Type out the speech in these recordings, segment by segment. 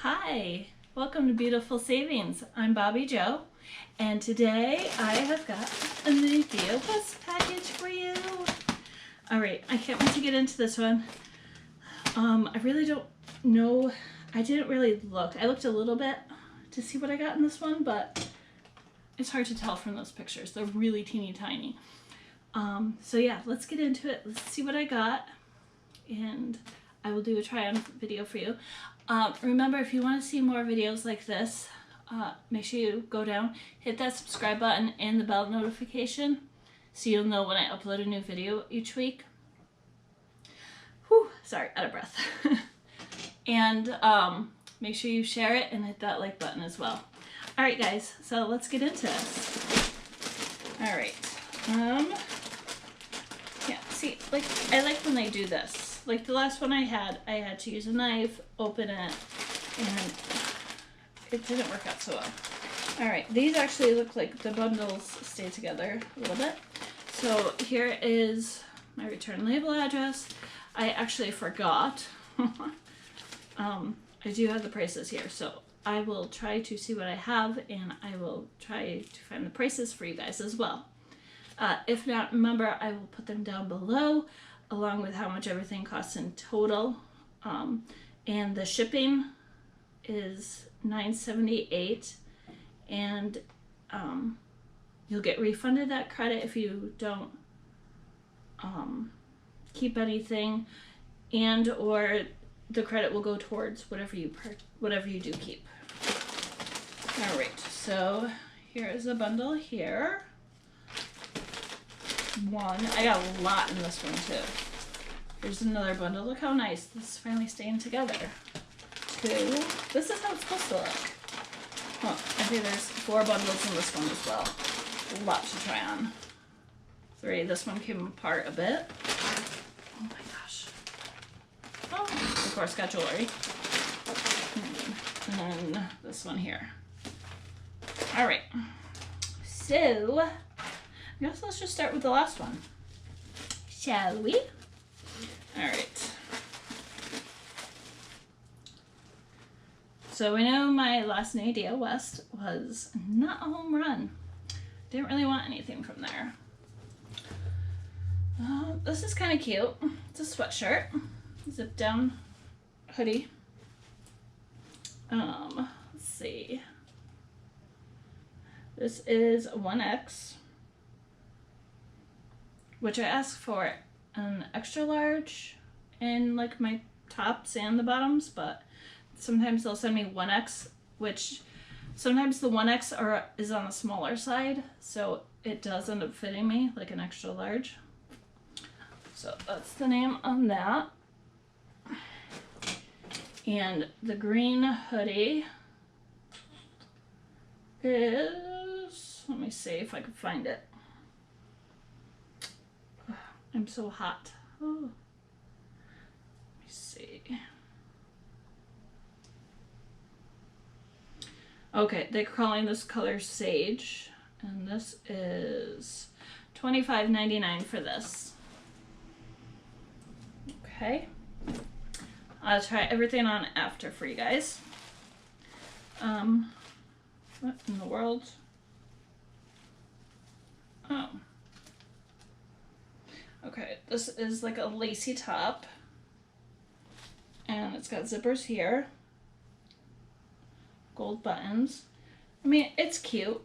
Hi, welcome to Beautiful Savings. I'm Bobby Joe, and today I have got a Nadine West package for you. All right, I can't wait to get into this one. I really don't know. I didn't really look. I looked a little bit to see what I got in this one, but it's hard to tell from those pictures. They're really teeny tiny. So yeah, let's get into it. Let's see what I got, and I will do a try on video for you. Remember, if you want to see more videos like this, make sure you go down, hit that subscribe button and the bell notification so you'll know when I upload a new video each week. Whew, sorry, out of breath. And make sure you share it and hit that like button as well. Alright guys, so let's get into this. Alright. Yeah, see, like, I like when they do this. Like the last one I had to use a knife, open it, and it didn't work out so well. Alright, these actually look like the bundles stay together a little bit. So here is my return label address. I actually forgot. I do have the prices here, so I will try to see what I have, and I will try to find the prices for you guys as well. If not, remember, I will put them down below, along with how much everything costs in total. And the shipping is $9.78, and you'll get refunded that credit if you don't keep anything, and or the credit will go towards whatever you do keep. All right, so here is a bundle here. One, I got a lot in this one too. Here's another bundle. Look how nice this is finally staying together. Two, this is how it's supposed to look. Oh, I think there's 4 bundles in this one as well. A lot to try on. 3, this one came apart a bit. Oh my gosh. Oh, of course got jewelry. And then this one here. All right, so I guess let's just start with the last one, shall we? All right. So we know my last Nadine West was not a home run. Didn't really want anything from there. This is kind of cute. It's a sweatshirt, zip down hoodie. Let's see. This is 1X. Which I asked for an extra large in like my tops and the bottoms, but sometimes they'll send me 1X, which sometimes the 1X is on the smaller side, so it does end up fitting me like an extra large. So that's the name on that. And the green hoodie is, let me see if I can find it. I'm so hot. Oh. Let me see. Okay, they're calling this color Sage, and this is $25.99 for this. Okay. I'll try everything on after for you guys. What in the world? Oh. Okay, this is like a Lacey top, and it's got zippers here, gold buttons. I mean, it's cute.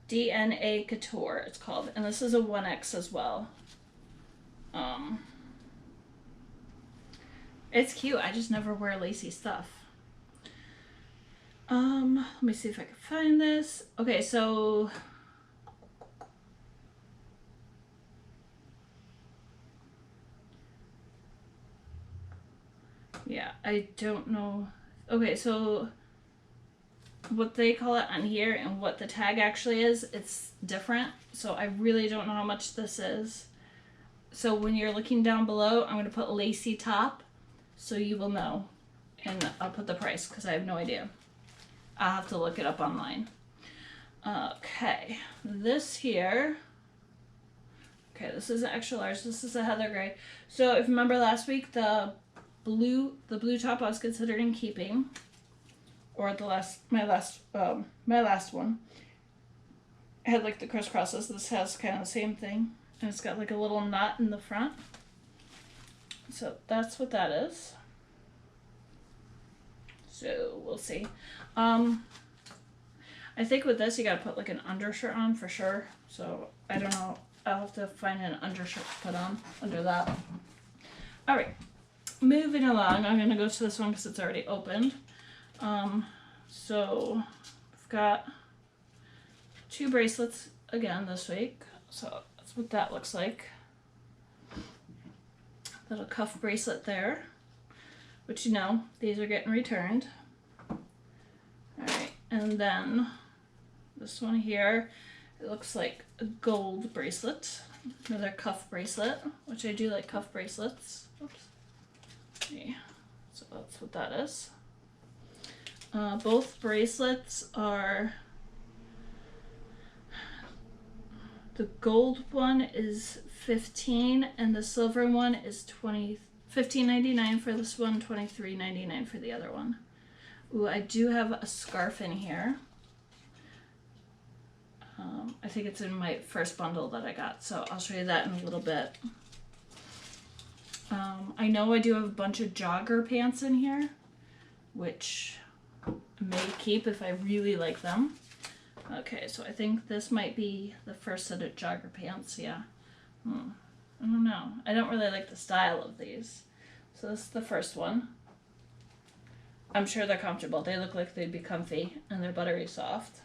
DNA Couture, it's called, and this is a 1X as well. It's cute. I just never wear Lacey stuff. Let me see if I can find this. Okay, so yeah, I don't know. Okay, so what they call it on here and what the tag actually is, it's different. So I really don't know how much this is. So when you're looking down below, I'm going to put Lacey top so you will know. And I'll put the price because I have no idea. I'll have to look it up online. Okay, this here. Okay, this is an extra large. This is a heather gray. So if you remember last week, the the blue top I was considering keeping, or my last one. It had like the crisscrosses. This has kind of the same thing, and it's got like a little knot in the front. So that's what that is. So we'll see. I think with this you gotta put like an undershirt on for sure. So I don't know. I'll have to find an undershirt to put on under that. All right, moving along. I'm gonna go to this one because it's already opened. So I've got 2 bracelets again this week. So that's what that looks like. Little cuff bracelet there, which you know, these are getting returned. All right, and then this one here, it looks like a gold bracelet, another cuff bracelet, which I do like cuff bracelets. Oops. Okay. So that's what that is. Both bracelets are, the gold one is $15 and the silver one is $15.99 for this one, $23.99 for the other one. Ooh, I do have a scarf in here. I think it's in my first bundle that I got, so I'll show you that in a little bit. I know I do have a bunch of jogger pants in here, which I may keep if I really like them. Okay, so I think this might be the first set of jogger pants, yeah. I don't know. I don't really like the style of these. So this is the first one. I'm sure they're comfortable. They look like they'd be comfy, and they're buttery soft.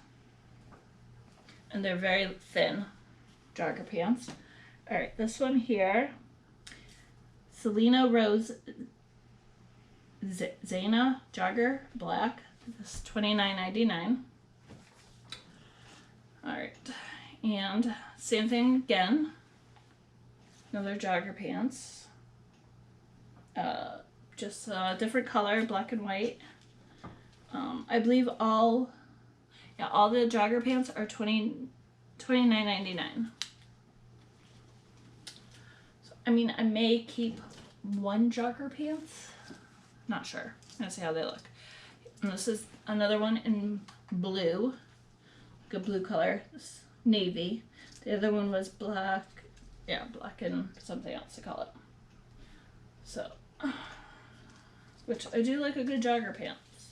And they're very thin jogger pants. All right, this one here, Selena Rose Zana Jogger Black. This is $29.99. All right, and same thing again. Another jogger pants. Just a different color, black and white. I believe all the jogger pants are $29.99. So, I mean, I may keep one jogger pants. Not sure. I'm gonna see how they look. And this is another one in blue, like a blue color. This navy. The other one was black. Yeah, black and something else to call it. So, which I do like a good jogger pants.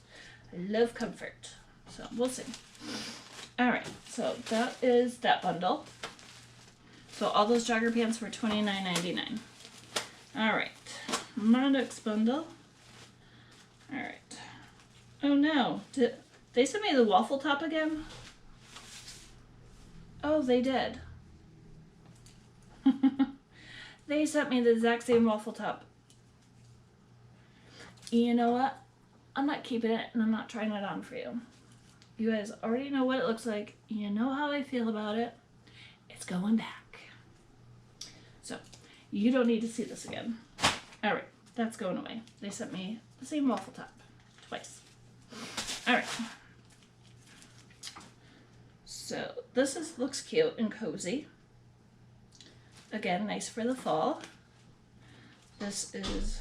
I love comfort. So we'll see. All right, so that is that bundle. So all those jogger pants were $29.99. All right, my next bundle. All right. Oh no, did they send me the waffle top again? Oh, they did. They sent me the exact same waffle top. You know what? I'm not keeping it and I'm not trying it on for you. You guys already know what it looks like. You know how I feel about it. It's going back. So, you don't need to see this again. Alright, that's going away. They sent me the same waffle top. Twice. Alright. So, this looks cute and cozy. Again, nice for the fall. This is,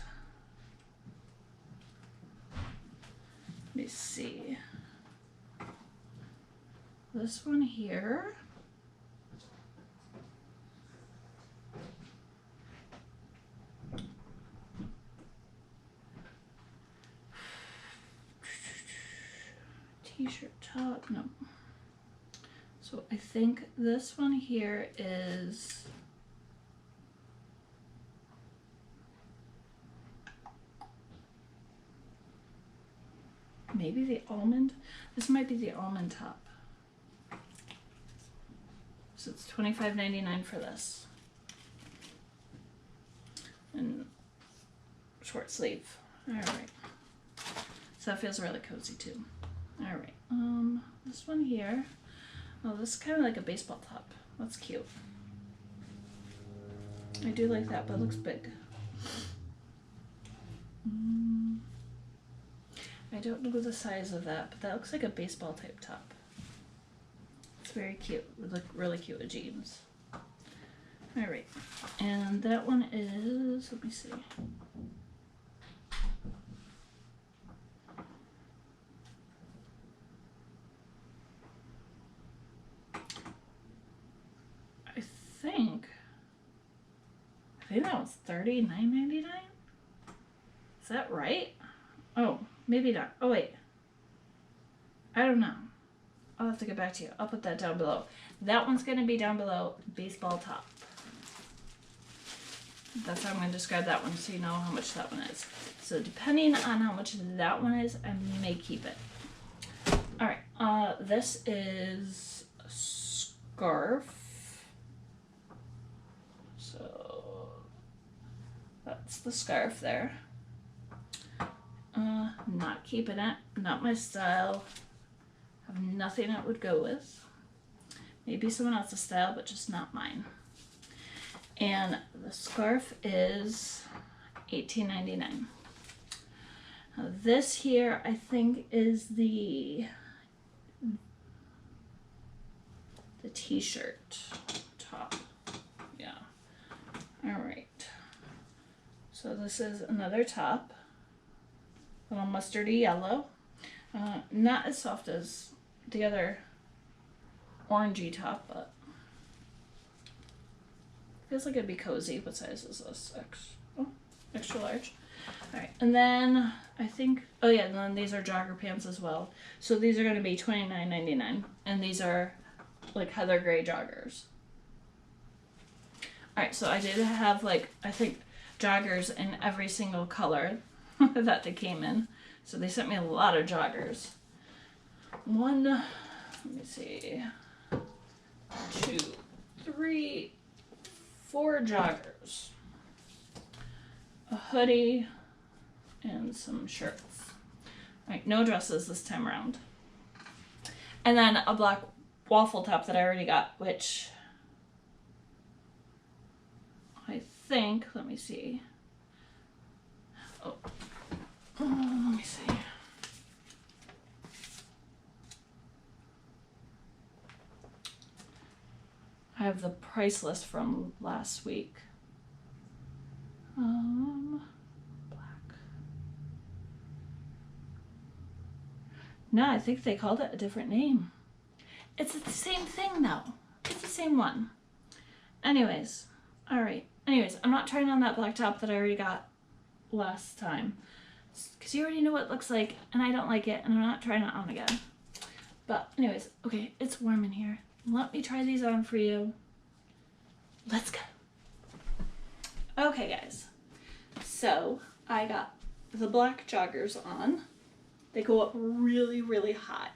let me see. This one here. T-shirt top, no. So I think this one here is maybe the almond. This might be the almond top. So it's $25.99 for this. And short sleeve. Alright. So that feels really cozy too. Alright. This one here. Oh, this is kind of like a baseball top. That's cute. I do like that, but it looks big. I don't know the size of that, but that looks like a baseball type top. It's very cute. It would look really cute with jeans. Alright, and that one is, let me see. that one's $39.99. Is that right? Oh, maybe not. Oh, wait. I don't know. I'll have to get back to you. I'll put that down below. That one's going to be down below, baseball top. That's how I'm going to describe that one so you know how much that one is. So depending on how much that one is, I may keep it. Alright, this is a scarf. So that's the scarf there. Not keeping it. Not my style. Have nothing it would go with. Maybe someone else's style, but just not mine. And the scarf is $18.99. Now this here, I think, is the t-shirt top. Yeah. All right. So this is another top. A little mustardy yellow. Not as soft as the other orangey top, but feels like it'd be cozy. What size is this? Extra large. All right, and then I think, oh yeah, and then these are jogger pants as well. So these are going to be $29.99, and these are like heather gray joggers. All right, so I did have like, I think, joggers in every single color that they came in. So they sent me a lot of joggers. One, let me see, 2, 3, 4 joggers, a hoodie, and some shirts. All right, no dresses this time around. And then a black waffle top that I already got, which I think, let me see. Let me see. I have the price list from last week. Black. No, I think they called it a different name. It's the same thing though. It's the same one. Anyways, all right. Anyways, I'm not trying on that black top that I already got last time, because you already know what it looks like, and I don't like it, and I'm not trying it on again. But anyways, okay, it's warm in here. Let me try these on for you. Let's go. Okay, guys. So I got the black joggers on. They go up really, really high.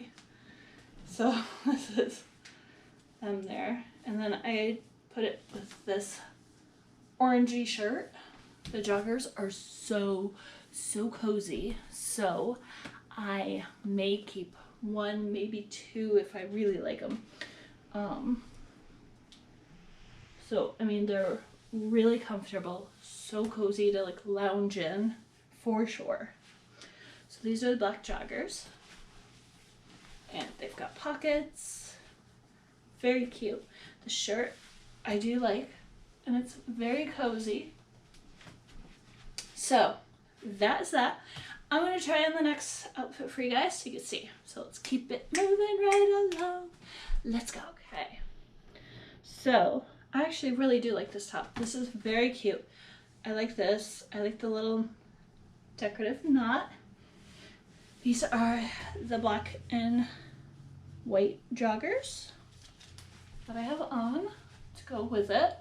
So this is them there. And then I put it with this orangey shirt. The joggers are so cozy. So I may keep one, maybe two if I really like them. So, I mean, they're really comfortable, so cozy to like lounge in for sure. So these are the black joggers, and they've got pockets, very cute. The shirt I do like, and it's very cozy. So that's that. I'm going to try on the next outfit for you guys so you can see. So let's keep it moving right along. Let's go. Okay. So I actually really do like this top. This is very cute. I like this. I like the little decorative knot. These are the black and white joggers that I have on to go with it.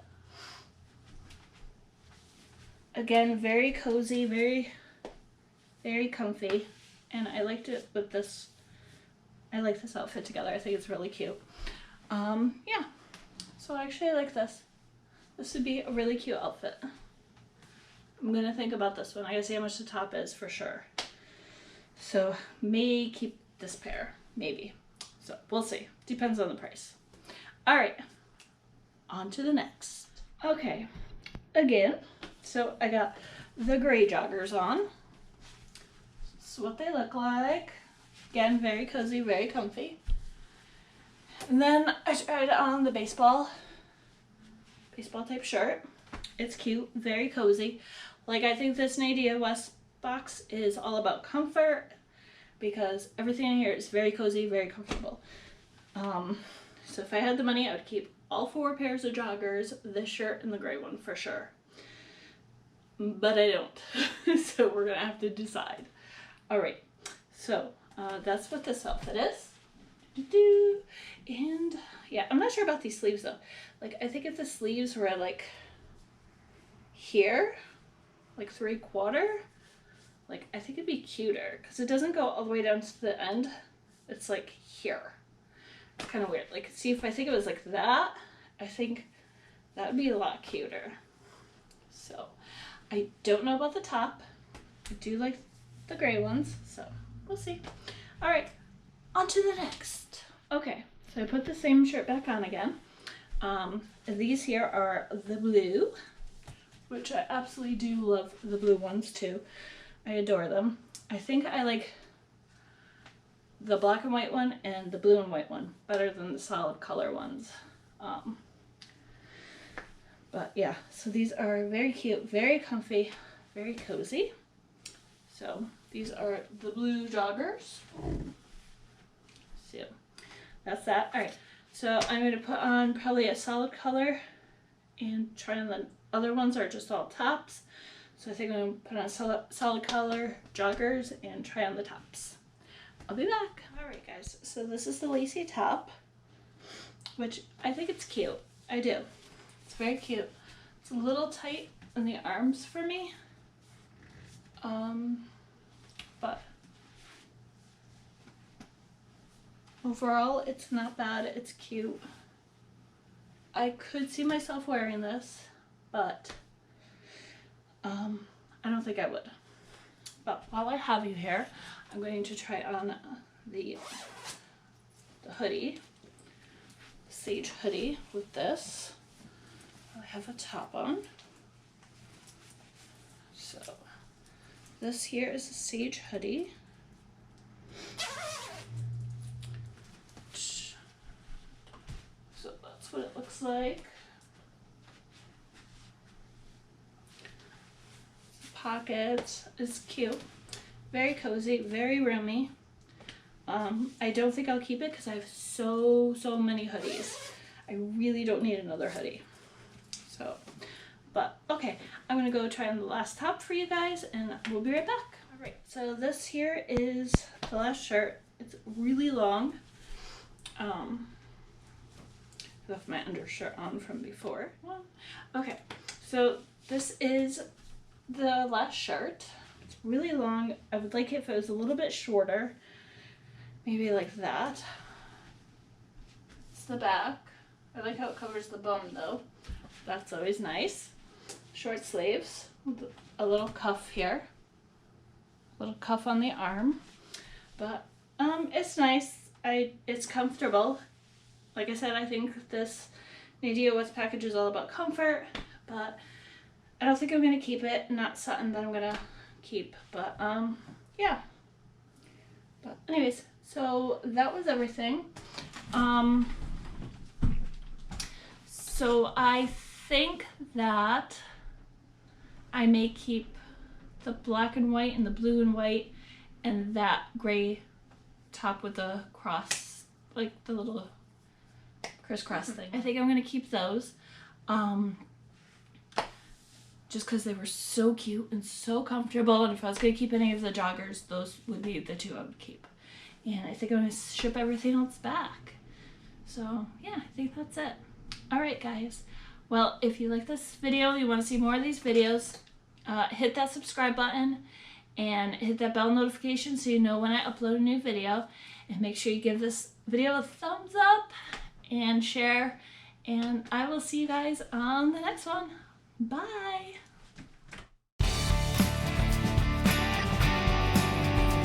Again, very cozy, very comfy, and I liked it with this. I like this outfit together. I think it's really cute. Yeah. So actually I like this. This would be a really cute outfit. I'm gonna think about this one. I gotta see how much the top is for sure. So may keep this pair, maybe. So we'll see. Depends on the price. All right, on to the next. Okay, again, so I got the gray joggers on. This is what they look like. Again, very cozy, very comfy. And then I tried on the baseball type shirt. It's cute, very cozy. Like, I think this Nadine West box is all about comfort because everything in here is very cozy, very comfortable. So if I had the money, I would keep all 4 pairs of joggers, this shirt, and the gray one for sure. but I don't. So we're gonna have to decide. All right, so that's what this outfit is. And yeah, I'm not sure about these sleeves though. Like, I think if the sleeves were like here, like 3/4, like I think it'd be cuter because it doesn't go all the way down to the end. It's like here. It's kind of weird. Like, see, if I think it was like that, I think that would be a lot cuter. So I don't know about the top. I do like the gray ones, so we'll see. All right, on to the next. Okay, so I put the same shirt back on again. These here are the blue, which I absolutely do love the blue ones too. I adore them. I think I like the black and white one and the blue and white one better than the solid color ones. But yeah, so these are very cute, very comfy, very cozy. So these are the blue joggers. So that's that. All right, so I'm going to put on probably a solid color and try on the other ones are just all tops. So I think I'm going to put on solid color joggers and try on the tops. I'll be back. All right, guys, so this is the Lacey top, which I think it's cute. I do. It's very cute. It's a little tight in the arms for me. But overall, it's not bad. It's cute. I could see myself wearing this, but I don't think I would. But while I have you here, I'm going to try on the hoodie, sage hoodie with this. I have a top on. So this here is a sage hoodie. So that's what it looks like. Pockets is cute. Very cozy, very roomy. I don't think I'll keep it because I have so many hoodies. I really don't need another hoodie. So, but okay, I'm gonna go try on the last top for you guys and we'll be right back. All right, so this here is the last shirt. It's really long. I left my undershirt on from before. Okay, so this is the last shirt. It's really long. I would like it if it was a little bit shorter. Maybe like that. It's the back. I like how it covers the bum though. That's always nice. Short sleeves with a little cuff here. Little cuff on the arm. But it's nice. It's comfortable. Like I said, I think this Nadine West package is all about comfort, but I don't think I'm gonna keep it. Not something that I'm gonna keep, but yeah. But anyways, so that was everything. So I think that I may keep the black and white and the blue and white and that gray top with the cross, like the little crisscross thing. I think I'm gonna keep those. Just because they were so cute and so comfortable, and if I was going to keep any of the joggers, those would be the two I would keep. And I think I'm going to ship everything else back. So yeah, I think that's it. Alright guys, well, if you like this video, you want to see more of these videos, hit that subscribe button and hit that bell notification so you know when I upload a new video. And make sure you give this video a thumbs up and share. And I will see you guys on the next one. Bye!